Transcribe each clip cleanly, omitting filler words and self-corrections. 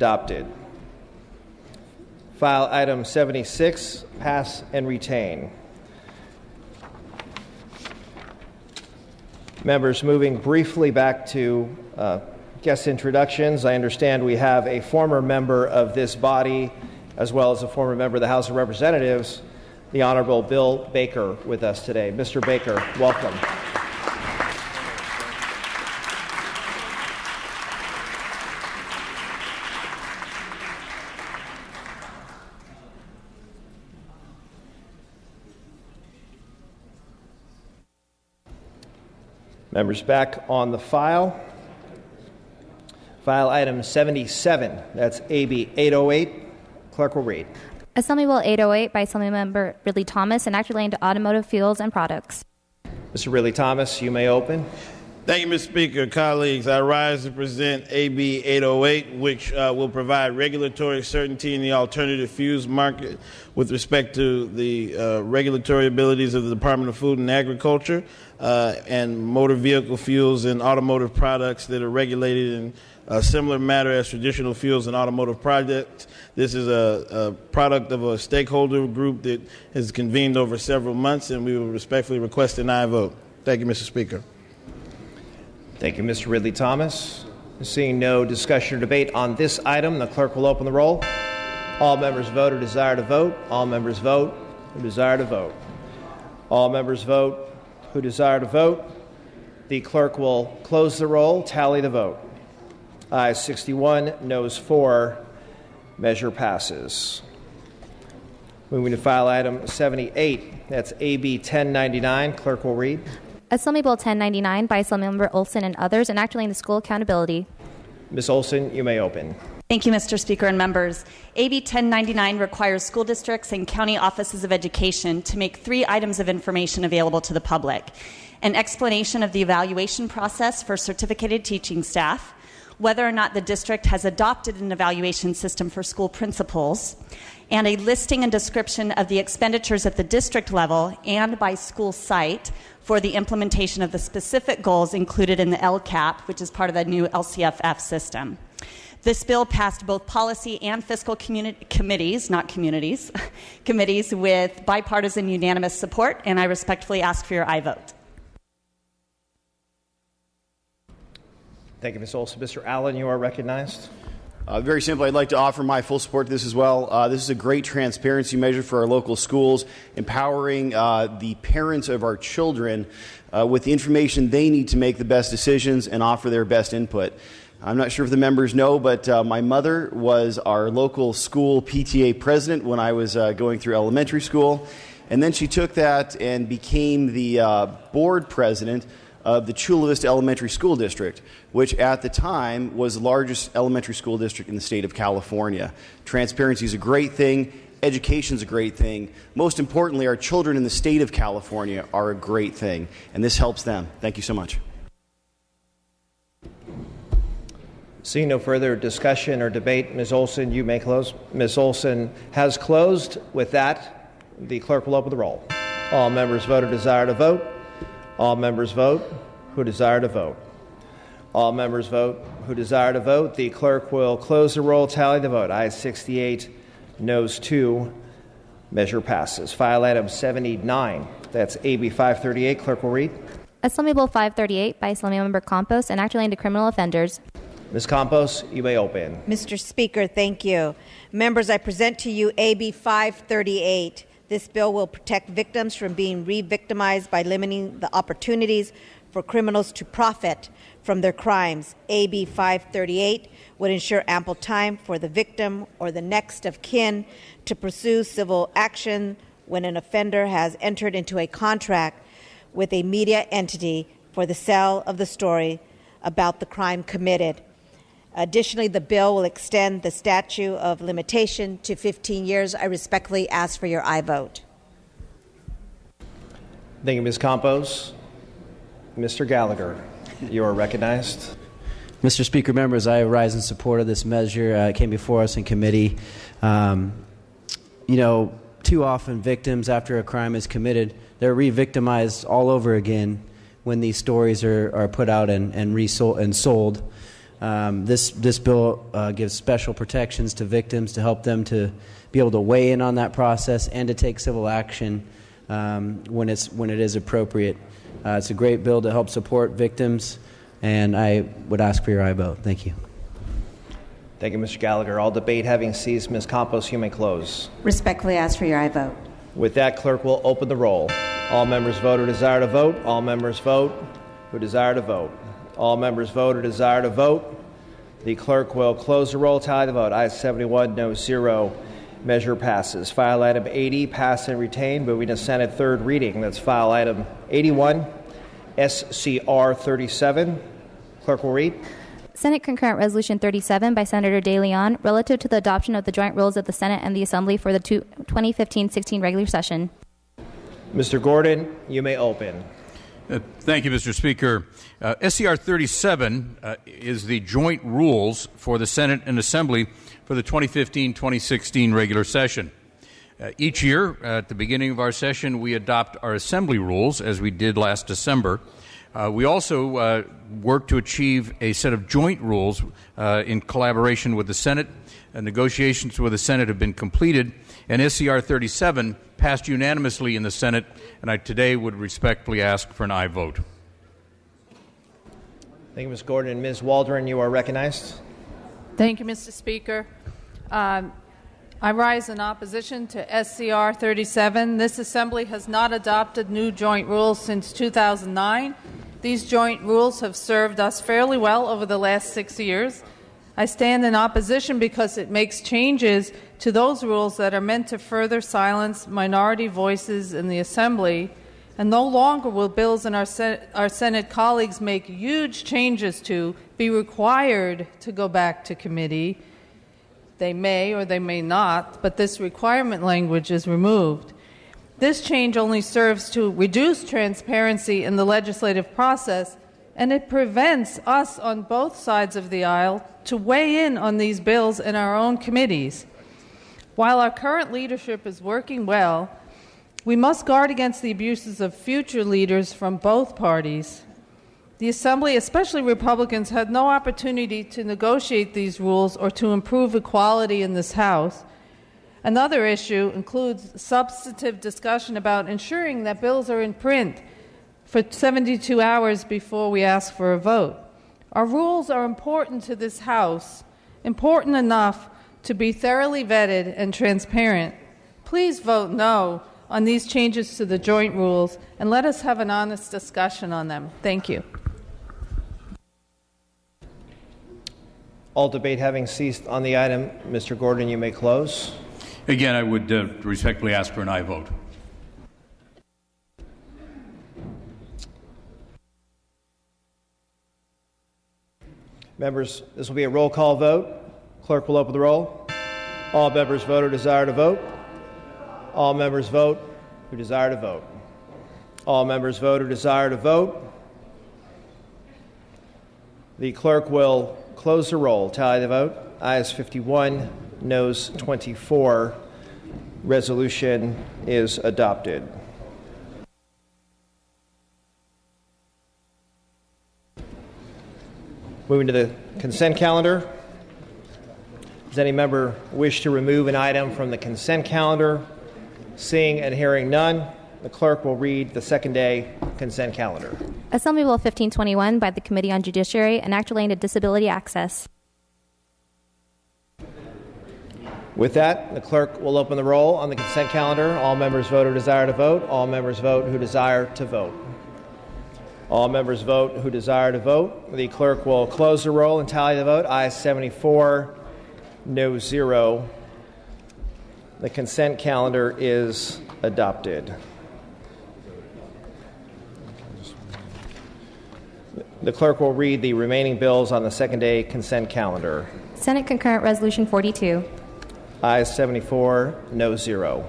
Adopted. File item 76, pass and retain. Members, moving briefly back to guest introductions. I understand we have a former member of this body as well as a former member of the House of Representatives, the Honorable Bill Baker, with us today. Mr. Baker, welcome. Members, back on the file. File item 77, that's AB 808. Clerk will read. Assembly Bill 808 by Assemblymember Ridley Thomas, and Act relating to automotive fuels and products. Mr. Ridley Thomas, you may open. Thank you, Mr. Speaker. Colleagues, I rise to present AB 808, which will provide regulatory certainty in the alternative fuels market with respect to the regulatory abilities of the Department of Food and Agriculture and motor vehicle fuels and automotive products that are regulated in a similar manner as traditional fuels and automotive products. This is a product of a stakeholder group that has convened over several months, and we will respectfully request an aye vote. Thank you, Mr. Speaker. Thank you, Mr. Ridley Thomas. Seeing no discussion or debate on this item, the clerk will open the roll. All members vote who desire to vote. All members vote who desire to vote. All members vote who desire to vote. The clerk will close the roll, tally the vote. Ayes 61, noes 4. Measure passes. Moving to file item 78, that's AB 1099. Clerk will read. Assembly Bill 1099 by Assemblymember Olson and others, and Act relating to school accountability. Ms. Olson, you may open. Thank you, Mr. Speaker and members. AB 1099 requires school districts and county offices of education to make 3 items of information available to the public: an explanation of the evaluation process for certificated teaching staff, whether or not the district has adopted an evaluation system for school principals, and a listing and description of the expenditures at the district level and by school site for the implementation of the specific goals included in the LCAP, which is part of the new LCFF system. This bill passed both policy and fiscal committees, not communities, committees with bipartisan unanimous support, and I respectfully ask for your aye vote. Thank you, Ms. Olson. Mr. Allen, you are recognized. Very simply, I'd like to offer my full support to this as well. This is a great transparency measure for our local schools, empowering the parents of our children with the information they need to make the best decisions and offer their best input. I'm not sure if the members know, but my mother was our local school PTA president when I was going through elementary school, and then she took that and became the board president of the Chula Vista Elementary School District, which at the time was the largest elementary school district in the state of California. Transparency is a great thing. Education is a great thing. Most importantly, our children in the state of California are a great thing, and this helps them. Thank you so much. Seeing no further discussion or debate, Ms. Olson, you may close. Ms. Olson has closed. With that, the clerk will open the roll. All members vote who desire to vote. All members vote who desire to vote. All members vote who desire to vote. The clerk will close the roll, tally the vote. Ayes 68, noes 2. Measure passes. File item 79, that's AB 538. Clerk will read. Assembly Bill 538 by Assemblymember Campos, and Act relating to criminal offenders. Ms. Campos, you may open. Mr. Speaker, thank you. Members, I present to you AB 538. This bill will protect victims from being re-victimized by limiting the opportunities for criminals to profit from their crimes. AB 538 would ensure ample time for the victim or the next of kin to pursue civil action when an offender has entered into a contract with a media entity for the sale of the story about the crime committed. Additionally, the bill will extend the statute of limitation to 15 years. I respectfully ask for your aye vote. Thank you, Ms. Campos. Mr. Gallagher, you are recognized. Mr. Speaker, members, I rise in support of this measure. It came before us in committee. Too often victims, after a crime is committed, they're re-victimized all over again when these stories are put out and resold and sold. This bill gives special protections to victims to help them to be able to weigh in on that process and to take civil action when it is appropriate. It's a great bill to help support victims, and I would ask for your aye vote. Thank you. Thank you, Mr. Gallagher. All debate having ceased, Ms. Campos, you may close. Respectfully ask for your aye vote. With that, clerk will open the roll. All members vote who desire to vote. All members vote who desire to vote. All members vote who desire to vote. The clerk will close the roll, tally the vote. Ayes 71, no 0. Measure passes. File item 80, passed and retained, moving to Senate third reading. That's file item 81, SCR 37. Clerk will read. Senate Concurrent Resolution 37 by Senator De Leon relative to the adoption of the joint rules of the Senate and the Assembly for the 2015-16 regular session. Mr. Gordon, you may open. Thank you, Mr. Speaker. SCR 37 is the joint rules for the Senate and Assembly for the 2015-2016 regular session. Each year, at the beginning of our session, we adopt our Assembly rules, as we did last December. We also work to achieve a set of joint rules in collaboration with the Senate. Negotiations with the Senate have been completed, and SCR 37 passed unanimously in the Senate, and I today would respectfully ask for an aye vote. Thank you, Ms. Gordon. And Ms. Waldron, you are recognized. Thank you, Mr. Speaker. I rise in opposition to SCR 37. This Assembly has not adopted new joint rules since 2009. These joint rules have served us fairly well over the last 6 years. I stand in opposition because it makes changes to those rules that are meant to further silence minority voices in the Assembly, and no longer will bills in our Senate colleagues make huge changes to be required to go back to committee. They may or they may not, but this requirement language is removed. This change only serves to reduce transparency in the legislative process, and it prevents us on both sides of the aisle to weigh in on these bills in our own committees. While our current leadership is working well, we must guard against the abuses of future leaders from both parties. The Assembly, especially Republicans, had no opportunity to negotiate these rules or to improve equality in this House. Another issue includes substantive discussion about ensuring that bills are in print for 72 hours before we ask for a vote. Our rules are important to this House, important enough to be thoroughly vetted and transparent. Please vote no on these changes to the joint rules and let us have an honest discussion on them. Thank you. All debate having ceased on the item, Mr. Gordon, you may close. Again, I would respectfully ask for an aye vote. Members, this will be a roll call vote. Clerk will open the roll. All members vote who desire to vote. All members vote who desire to vote. All members vote who desire to vote. The clerk will close the roll. Tally the vote. Ayes 51, noes 24. Resolution is adopted. Moving to the consent calendar. Does any member wish to remove an item from the consent calendar? Seeing and hearing none, the clerk will read the second-day consent calendar. Assembly Bill 1521 by the Committee on Judiciary, an act relating to disability access. With that, the clerk will open the roll on the consent calendar. All members vote who desire to vote. All members vote who desire to vote. All members vote who desire to vote. The clerk will close the roll and tally the vote. Ayes 74, no 0. The consent calendar is adopted. The clerk will read the remaining bills on the second-day consent calendar. Senate Concurrent Resolution 42. Ayes 74, no 0.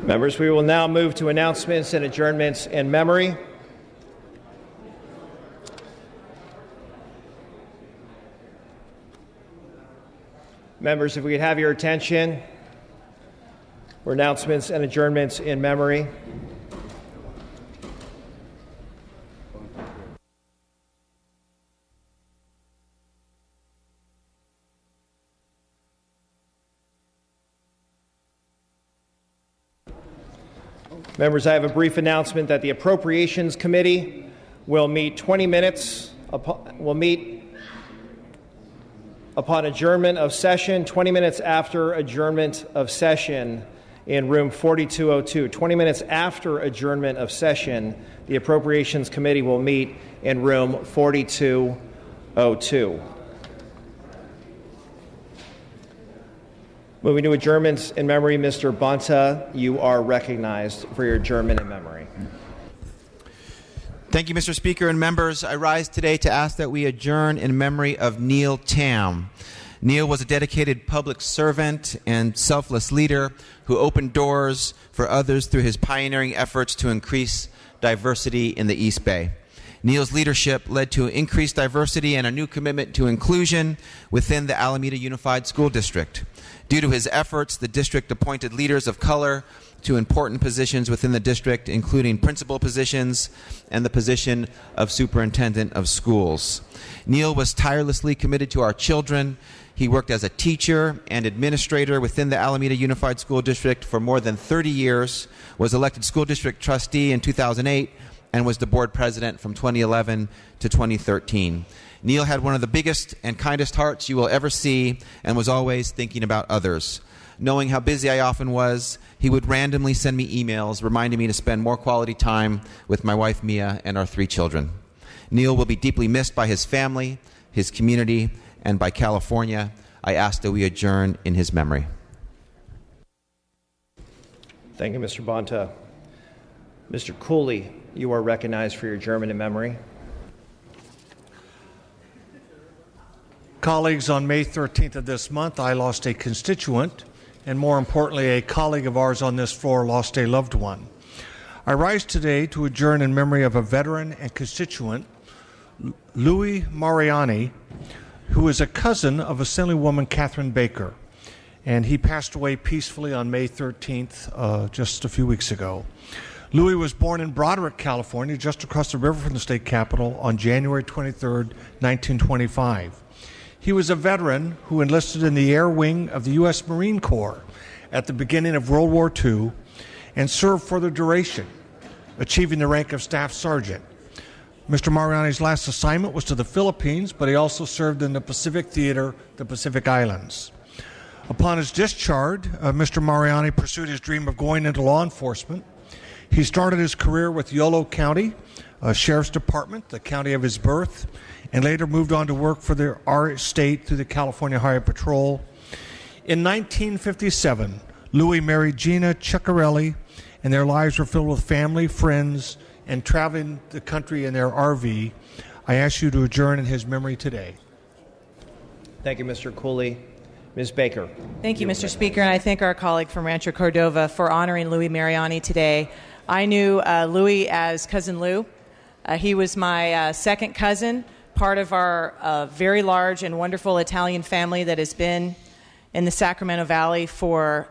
Members, we will now move to announcements and adjournments in memory. Members, if we could have your attention for announcements and adjournments in memory. Members, I have a brief announcement that the Appropriations Committee will meet 20 minutes, upon adjournment of session, 20 minutes after adjournment of session in room 4202. 20 minutes after adjournment of session, the Appropriations Committee will meet in room 4202. Moving to adjournments in memory, Mr. Bonta, you are recognized for your adjournment in memory. Thank you, Mr. Speaker and members. I rise today to ask that we adjourn in memory of Neil Tam. Neil was a dedicated public servant and selfless leader who opened doors for others through his pioneering efforts to increase diversity in the East Bay. Neil's leadership led to increased diversity and a new commitment to inclusion within the Alameda Unified School District. Due to his efforts, the district appointed leaders of color to important positions within the district, including principal positions and the position of superintendent of schools. Neil was tirelessly committed to our children. He worked as a teacher and administrator within the Alameda Unified School District for more than 30 years, was elected school district trustee in 2008, and was the board president from 2011 to 2013. Neil had one of the biggest and kindest hearts you will ever see and was always thinking about others. Knowing how busy I often was, he would randomly send me emails reminding me to spend more quality time with my wife Mia and our 3 children. Neil will be deeply missed by his family, his community, and by California. I ask that we adjourn in his memory. Thank you, Mr. Bonta. Mr. Cooley, you are recognized for your adjournment in memory. Colleagues, on May 13th of this month, I lost a constituent, and more importantly, a colleague of ours on this floor lost a loved one. I rise today to adjourn in memory of a veteran and constituent, Louis Mariani, who is a cousin of Assemblywoman Catherine Baker, and he passed away peacefully on May 13th, just a few weeks ago. Louis was born in Broderick, California, just across the river from the state capitol, on January 23rd, 1925. He was a veteran who enlisted in the Air Wing of the U.S. Marine Corps at the beginning of World War II and served for the duration, achieving the rank of Staff Sergeant. Mr. Mariani's last assignment was to the Philippines, but he also served in the Pacific Theater, the Pacific Islands. Upon his discharge, Mr. Mariani pursued his dream of going into law enforcement. He started his career with Yolo County Sheriff's Department, the county of his birth, and later moved on to work for our state through the California Highway Patrol. In 1957, Louis married Gina Ciccarelli, and their lives were filled with family, friends, and traveling the country in their RV. I ask you to adjourn in his memory today. Thank you, Mr. Cooley. Ms. Baker. Thank you, Mr. Speaker, and I thank our colleague from Rancho Cordova for honoring Louis Mariani today. I knew Louis as Cousin Lou. He was my second cousin, part of our very large and wonderful Italian family that has been in the Sacramento Valley for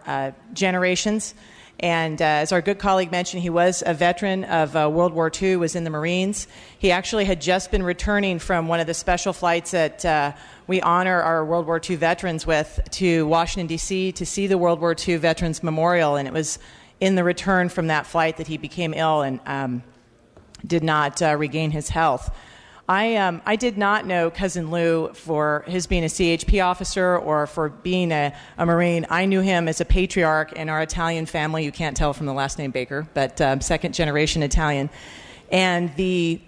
generations. And as our good colleague mentioned, he was a veteran of World War II, was in the Marines. He actually had just been returning from one of the special flights that we honor our World War II veterans with to Washington, D.C. to see the World War II Veterans Memorial. And it was in the return from that flight that he became ill and did not regain his health. I did not know Cousin Lou for his being a CHP officer or for being a Marine. I knew him as a patriarch in our Italian family. You can't tell from the last name Baker, but second generation Italian. And the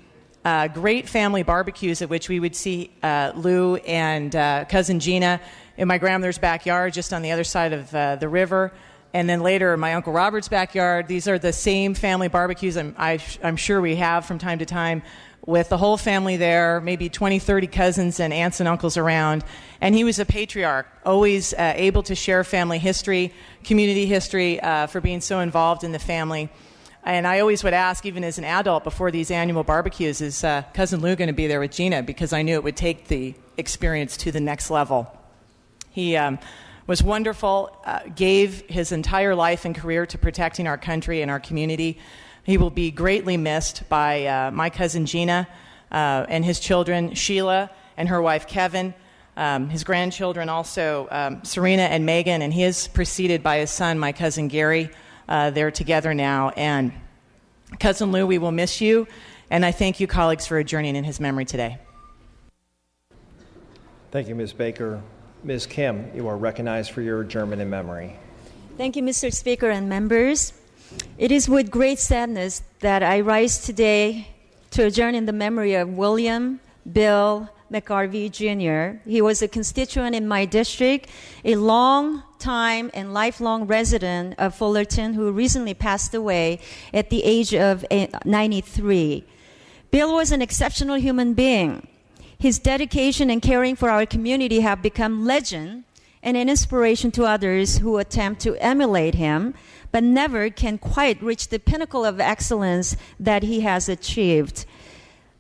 great family barbecues at which we would see Lou and Cousin Gina in my grandmother's backyard just on the other side of the river. And then later in my Uncle Robert's backyard. These are the same family barbecues I'm sure we have from time to time. with the whole family there, maybe 20, 30 cousins and aunts and uncles around. And he was a patriarch, always able to share family history, community history, for being so involved in the family. And I always would ask, even as an adult, before these annual barbecues, is Cousin Lou going to be there with Gina? Because I knew it would take the experience to the next level. He was wonderful, gave his entire life and career to protecting our country and our community. He will be greatly missed by my cousin Gina and his children, Sheila and her wife Kevin, his grandchildren also, Serena and Megan, and he is preceded by his son, my cousin Gary. They're together now. And Cousin Lou, we will miss you, and I thank you, colleagues, for adjourning in his memory today. Thank you, Ms. Baker. Ms. Kim, you are recognized for your adjournment in memory. Thank you, Mr. Speaker and members. It is with great sadness that I rise today to adjourn in the memory of William Bill McGarvey Jr. He was a constituent in my district, a long time and lifelong resident of Fullerton who recently passed away at the age of 93. Bill was an exceptional human being. His dedication and caring for our community have become legend and an inspiration to others who attempt to emulate him, but never can quite reach the pinnacle of excellence that he has achieved.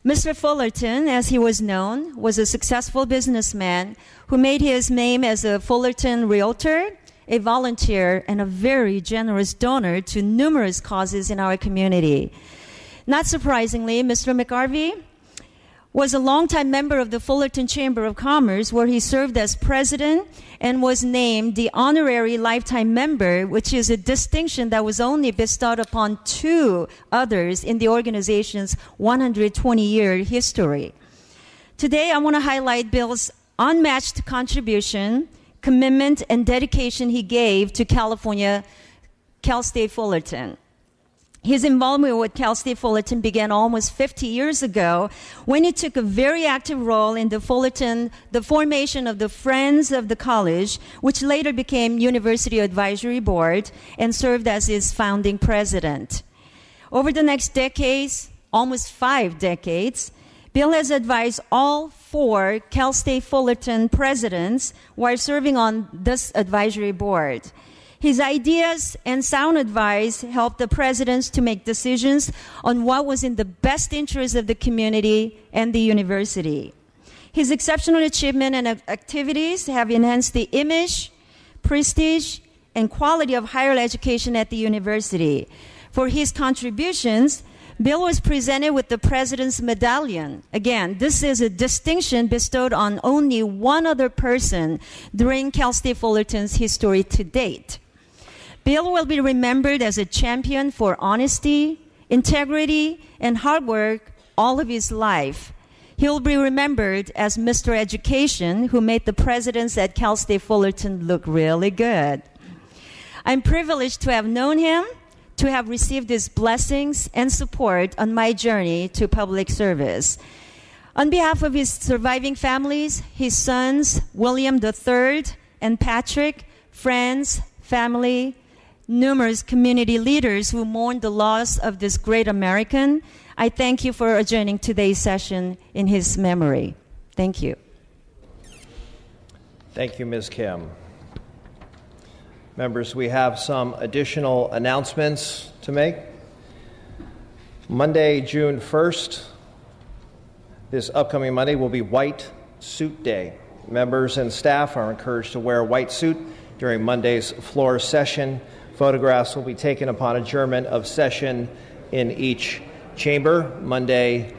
Mr. Fullerton, as he was known, was a successful businessman who made his name as a Fullerton realtor, a volunteer, and a very generous donor to numerous causes in our community. Not surprisingly, Mr. McGarvey was a longtime member of the Fullerton Chamber of Commerce, where he served as president and was named the honorary lifetime member, which is a distinction that was only bestowed upon 2 others in the organization's 120-year history. Today, I want to highlight Bill's unmatched contribution, commitment, and dedication he gave to California, Cal State Fullerton. His involvement with Cal State Fullerton began almost 50 years ago when he took a very active role in the formation of the Friends of the College, which later became University Advisory Board, and served as its founding president. Over the next decades, almost 5 decades, Bill has advised all 4 Cal State Fullerton presidents while serving on this advisory board. His ideas and sound advice helped the presidents to make decisions on what was in the best interest of the community and the university. His exceptional achievement and activities have enhanced the image, prestige, and quality of higher education at the university. For his contributions, Bill was presented with the President's Medallion. Again, this is a distinction bestowed on only one other person during Cal State Fullerton's history to date. Bill will be remembered as a champion for honesty, integrity, and hard work all of his life. He will be remembered as Mr. Education, who made the presidents at Cal State Fullerton look really good. I'm privileged to have known him, to have received his blessings and support on my journey to public service. On behalf of his surviving families, his sons, William III and Patrick, friends, family, numerous community leaders who mourn the loss of this great American, I thank you for adjourning today's session in his memory. Thank you. Thank you, Ms. Kim. Members, we have some additional announcements to make. Monday, June 1st, this upcoming Monday, will be White Suit Day. Members and staff are encouraged to wear a white suit during Monday's floor session. Photographs will be taken upon adjournment of session in each chamber, Monday,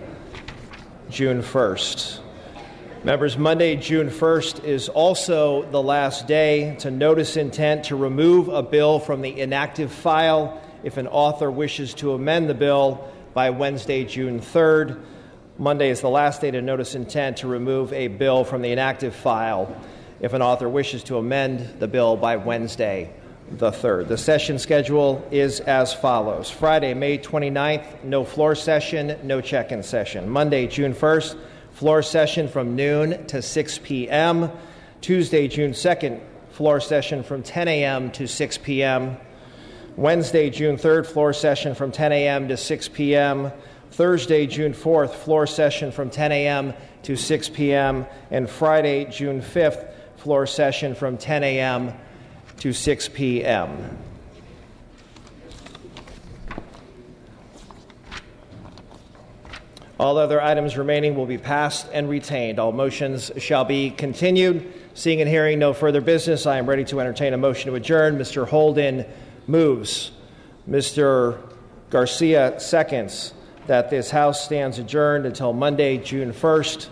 June 1st. Members, Monday, June 1st is also the last day to notice intent to remove a bill from the inactive file if an author wishes to amend the bill by Wednesday, June 3rd. Monday is the last day to notice intent to remove a bill from the inactive file if an author wishes to amend the bill by Wednesday, the 3rd. The session schedule is as follows. Friday, May 29th, no floor session, no check-in session. Monday, June 1st, floor session from noon to 6 p.m. Tuesday, June 2nd, floor session from 10 a.m. to 6 p.m. Wednesday, June 3rd, floor session from 10 a.m. to 6 p.m. Thursday, June 4th, floor session from 10 a.m. to 6 p.m., and Friday, June 5th, floor session from 10 a.m. to 6 p.m. All other items remaining will be passed and retained. All motions shall be continued. Seeing and hearing no further business, I am ready to entertain a motion to adjourn. Mr. Holden moves. Mr. Garcia seconds that this House stands adjourned until Monday, June 1st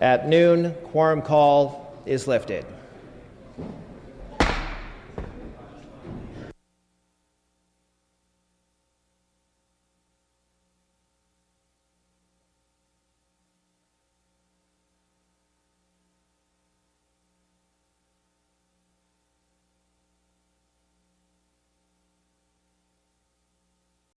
at noon. Quorum call is lifted.